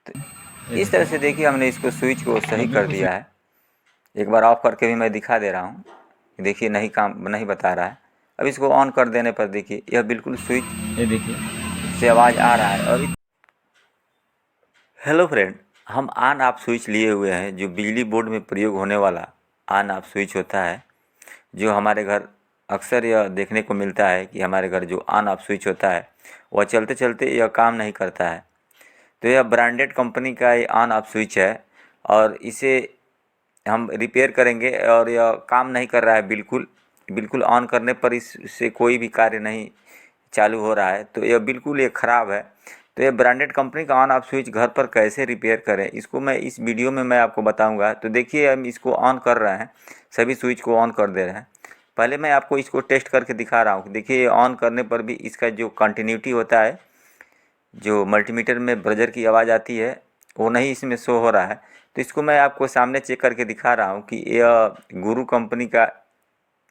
तो इस तरह से देखिए हमने इसको स्विच को सही कर दिया है। एक बार ऑफ करके भी मैं दिखा दे रहा हूँ, देखिए नहीं काम नहीं बता रहा है। अब इसको ऑन कर देने पर देखिए यह बिल्कुल स्विच ये देखिए से आवाज़ आ रहा है। और हेलो फ्रेंड, हम ऑन ऑफ स्विच लिए हुए हैं, जो बिजली बोर्ड में प्रयोग होने वाला ऑन ऑफ स्विच होता है, जो हमारे घर अक्सर यह देखने को मिलता है कि हमारे घर जो ऑन ऑफ स्विच होता है वह चलते चलते यह काम नहीं करता है। तो यह ब्रांडेड कंपनी का ये ऑन ऑफ स्विच है और इसे हम रिपेयर करेंगे। और यह काम नहीं कर रहा है, बिल्कुल ऑन करने पर इससे कोई भी कार्य नहीं चालू हो रहा है। तो यह बिल्कुल ये ख़राब है। तो ये ब्रांडेड कंपनी का ऑन ऑफ स्विच घर पर कैसे रिपेयर करें, इसको मैं इस वीडियो में मैं आपको बताऊंगा। तो देखिए हम इसको ऑन कर रहे हैं, सभी स्विच को ऑन कर दे रहे हैं। पहले मैं आपको इसको टेस्ट करके दिखा रहा हूँ। देखिए ऑन करने पर भी इसका जो कंटिन्यूटी होता है, जो मल्टीमीटर में ब्रजर की आवाज़ आती है, वो नहीं इसमें शो हो रहा है। तो इसको मैं आपको सामने चेक करके दिखा रहा हूँ कि यह गुरु कंपनी का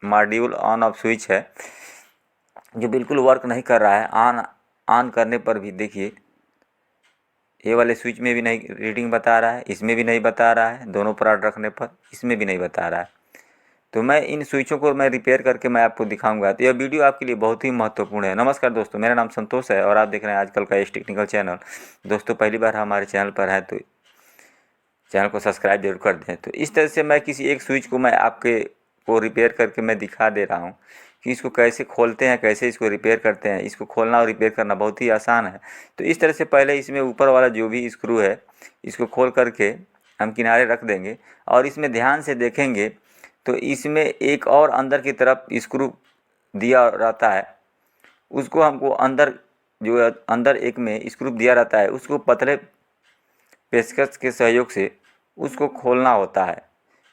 मॉड्यूल ऑन ऑफ स्विच है, जो बिल्कुल वर्क नहीं कर रहा है। ऑन ऑन करने पर भी देखिए ये वाले स्विच में भी नहीं रीडिंग बता रहा है, इसमें भी नहीं बता रहा है, दोनों पर रखने पर इसमें भी नहीं बता रहा है। तो मैं इन स्विचों को मैं रिपेयर करके मैं आपको दिखाऊंगा। तो यह वीडियो आपके लिए बहुत ही महत्वपूर्ण है। नमस्कार दोस्तों, मेरा नाम संतोष है और आप देख रहे हैं आजकल का एस टेक्निकल चैनल। दोस्तों पहली बार हमारे चैनल पर है तो चैनल को सब्सक्राइब जरूर कर दें। तो इस तरह से मैं किसी एक स्विच को मैं आपके को रिपेयर करके मैं दिखा दे रहा हूँ कि इसको कैसे खोलते हैं, कैसे इसको रिपेयर करते हैं। इसको खोलना और रिपेयर करना बहुत ही आसान है। तो इस तरह से पहले इसमें ऊपर वाला जो भी स्क्रू है इसको खोल करके हम किनारे रख देंगे और इसमें ध्यान से देखेंगे तो इसमें एक और अंदर की तरफ स्क्रू दिया रहता है। उसको हमको अंदर जो है अंदर एक में स्क्रू दिया रहता है, उसको पतले पेचकस के सहयोग से उसको खोलना होता है।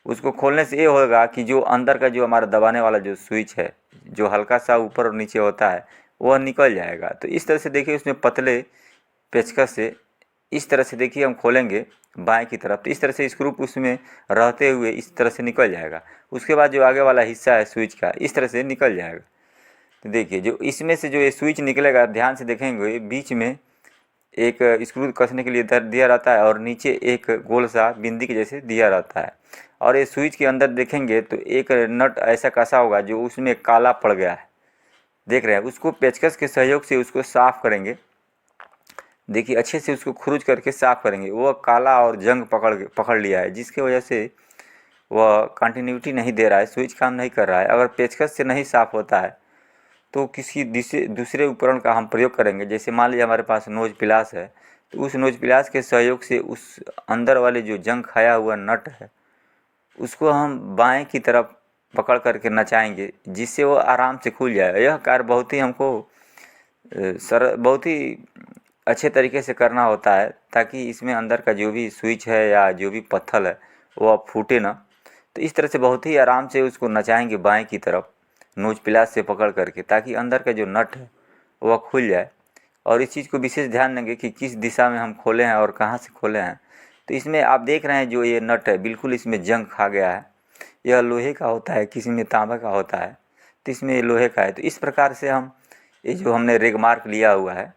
उसको खोलने से ये होगा कि जो अंदर का जो हमारा दबाने वाला जो स्विच है, जो हल्का सा ऊपर और नीचे होता है, वह निकल जाएगा। तो इस तरह से देखिए उसमें पतले पेचकस से इस तरह से देखिए हम खोलेंगे बाएं की तरफ, तो इस तरह से स्क्रू उसमें रहते हुए इस तरह से निकल जाएगा। उसके बाद जो आगे वाला हिस्सा है स्विच का इस तरह से निकल जाएगा। तो देखिए जो इसमें से जो ये स्विच निकलेगा, ध्यान से देखेंगे बीच में एक स्क्रू कसने के लिए दिया रहता है और नीचे एक गोल सा बिंदी के जैसे दिया रहता है। और ये स्विच के अंदर देखेंगे तो एक नट ऐसा कसा होगा जो उसमें काला पड़ गया है, देख रहे हैं। उसको पेचकस के सहयोग से उसको साफ करेंगे। देखिए अच्छे से उसको खुरुच करके साफ करेंगे। वह काला और जंग पकड़ लिया है, जिसकी वजह से वह कंटिन्यूटी नहीं दे रहा है, स्विच काम नहीं कर रहा है। अगर पेचकस से नहीं साफ होता है तो किसी दूसरे उपकरण का हम प्रयोग करेंगे। जैसे मान लीजिए हमारे पास नोज पिलास है, तो उस नोज पिलास के सहयोग से उस अंदर वाले जो जंग खाया हुआ नट है उसको हम बाएं की तरफ पकड़ करके नचाएंगे, जिससे वो आराम से खुल जाए। यह कार्य बहुत ही हमको बहुत ही अच्छे तरीके से करना होता है, ताकि इसमें अंदर का जो भी स्विच है या जो भी पत्थर है वह फूटे ना। तो इस तरह से बहुत ही आराम से उसको नचाएंगे बाएं की तरफ नोज पिलास से पकड़ करके, ताकि अंदर का जो नट है वह खुल जाए। और इस चीज़ को विशेष ध्यान देंगे कि किस दिशा में हम खोले हैं और कहाँ से खोले हैं। तो इसमें आप देख रहे हैं जो ये नट है बिल्कुल इसमें जंग खा गया है। यह लोहे का होता है, किसी में तांबा का होता है, तो इसमें ये लोहे का है। तो इस प्रकार से हम ये जो हमने रेग मार्क लिया हुआ है,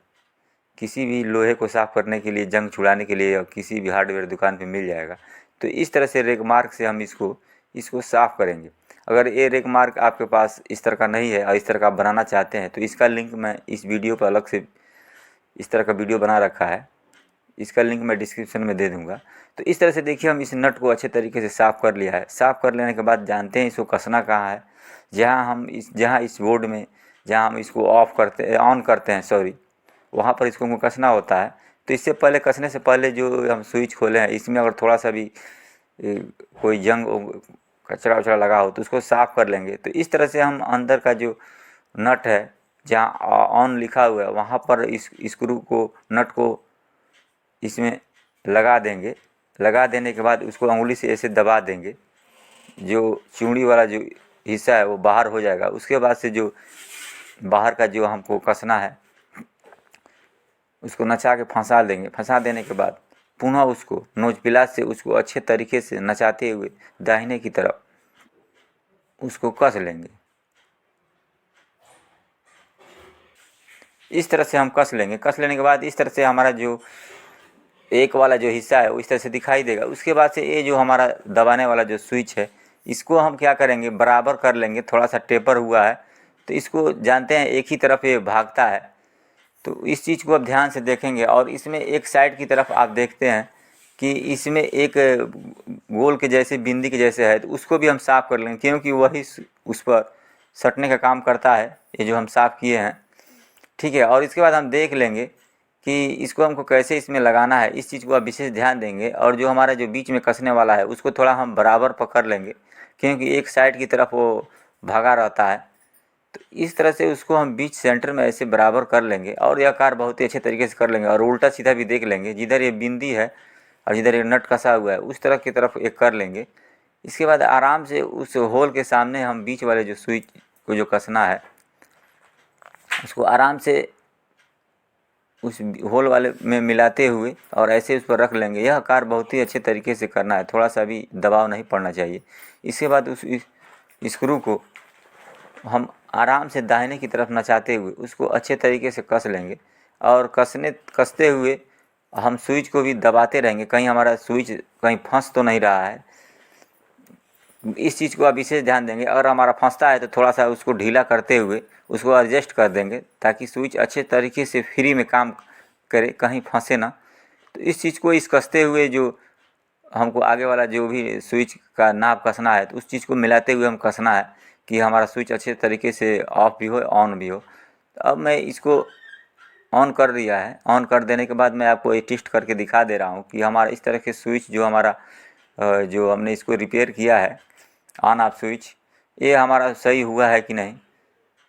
किसी भी लोहे को साफ़ करने के लिए, जंग छुड़ाने के लिए, और किसी भी हार्डवेयर दुकान पे मिल जाएगा। तो इस तरह से रेग मार्क से हम इसको साफ़ करेंगे। अगर ये रेग मार्क आपके पास इस तरह का नहीं है और इस तरह का बनाना चाहते हैं तो इसका लिंक मैं इस वीडियो पर अलग से इस तरह का वीडियो बना रखा है, इसका लिंक मैं डिस्क्रिप्शन में दे दूँगा। तो इस तरह से देखिए हम इस नट को अच्छे तरीके से साफ़ कर लिया है। साफ़ कर लेने के बाद जानते हैं इसको कसना कहाँ है। जहाँ इस बोर्ड में जहाँ हम इसको ऑन करते हैं, सॉरी, वहाँ पर इसको हमको कसना होता है। तो इससे पहले, कसने से पहले जो हम स्विच खोले हैं इसमें अगर थोड़ा सा भी कोई जंग कचरा वचरा लगा हो तो उसको साफ़ कर लेंगे। तो इस तरह से हम अंदर का जो नट है, जहाँ ऑन लिखा हुआ है, वहाँ पर इस स्क्रू को, नट को इसमें लगा देंगे। लगा देने के बाद उसको उंगली से ऐसे दबा देंगे, जो चूड़ी वाला जो हिस्सा है वो बाहर हो जाएगा। उसके बाद से जो बाहर का जो हमको कसना है उसको नचा के फंसा देंगे। फंसा देने के बाद पुनः उसको नोज पिलास से उसको अच्छे तरीके से नचाते हुए दाहिने की तरफ उसको कस लेंगे। इस तरह से हम कस लेंगे। कस लेने के बाद इस तरह से हमारा जो एक वाला जो हिस्सा है वो इस तरह से दिखाई देगा। उसके बाद से ये जो हमारा दबाने वाला जो स्विच है इसको हम क्या करेंगे, बराबर कर लेंगे। थोड़ा सा टेपर हुआ है तो इसको जानते हैं एक ही तरफ ये भागता है, तो इस चीज़ को अब ध्यान से देखेंगे। और इसमें एक साइड की तरफ आप देखते हैं कि इसमें एक गोल के जैसे बिंदी के जैसे है, तो उसको भी हम साफ़ कर लेंगे क्योंकि वही उस पर सटने का काम करता है, ये जो हम साफ़ किए हैं। ठीक है, और इसके बाद हम देख लेंगे कि इसको हमको कैसे इसमें लगाना है, इस चीज़ को आप विशेष ध्यान देंगे। और जो हमारा जो बीच में कसने वाला है उसको थोड़ा हम बराबर पकड़ लेंगे क्योंकि एक साइड की तरफ वो भागा रहता है। तो इस तरह से उसको हम बीच सेंटर में ऐसे बराबर कर लेंगे और यह आकार बहुत ही अच्छे तरीके से कर लेंगे। और उल्टा सीधा भी देख लेंगे, जिधर ये बिंदी है और जिधर ये नट कसा हुआ है उस तरह की तरफ एक कर लेंगे। इसके बाद आराम से उस होल के सामने हम बीच वाले जो स्विच को जो कसना है उसको आराम से उस होल वाले में मिलाते हुए और ऐसे उस पर रख लेंगे। यह आकार बहुत ही अच्छे तरीके से करना है, थोड़ा सा भी दबाव नहीं पड़ना चाहिए। इसके बाद उस स्क्रू को हम आराम से दाहिने की तरफ नचाते हुए उसको अच्छे तरीके से कस लेंगे। और कसते हुए हम स्विच को भी दबाते रहेंगे, कहीं हमारा स्विच कहीं फंस तो नहीं रहा है, इस चीज़ को आप विशेष ध्यान देंगे। अगर हमारा फंसता है तो थोड़ा सा उसको ढीला करते हुए उसको एडजस्ट कर देंगे ताकि स्विच अच्छे तरीके से फ्री में काम करे, कहीं फंसे ना। तो इस चीज़ को इस कसते हुए जो हमको आगे वाला जो भी स्विच का नाप कसना है तो उस चीज़ को मिलाते हुए हम कसना है कि हमारा स्विच अच्छे तरीके से ऑफ भी हो ऑन भी हो। तो अब मैं इसको ऑन कर दिया है। ऑन कर देने के बाद मैं आपको ये टेस्ट करके दिखा दे रहा हूँ कि हमारा इस तरह के स्विच जो हमारा जो हमने इसको रिपेयर किया है ऑन ऑफ स्विच, ये हमारा सही हुआ है कि नहीं।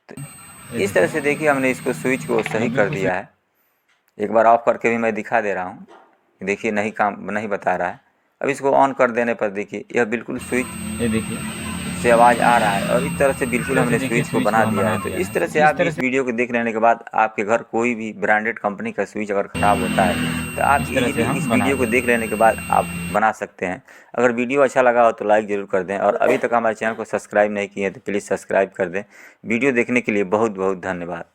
तो इस तरह से देखिए हमने इसको स्विच को सही कर दिया है। एक बार ऑफ करके भी मैं दिखा दे रहा हूँ, देखिए नहीं काम नहीं बता रहा है। अब इसको ऑन कर देने पर देखिए यह बिल्कुल स्विच ये देखिए से आवाज़ आ रहा है और इस तरह से बिल्कुल हमने स्विच को बना दिया है। तो इस तरह से आप इस वीडियो को देख लेने के बाद आपके घर कोई भी ब्रांडेड कंपनी का स्विच अगर ख़राब होता है तो आप इजीली इस वीडियो को देख लेने के बाद आप बना सकते हैं। अगर वीडियो अच्छा लगा हो तो लाइक ज़रूर कर दें और अभी तक हमारे चैनल को सब्सक्राइब नहीं किए हैं तो प्लीज़ सब्सक्राइब कर दें। वीडियो देखने के लिए बहुत बहुत धन्यवाद।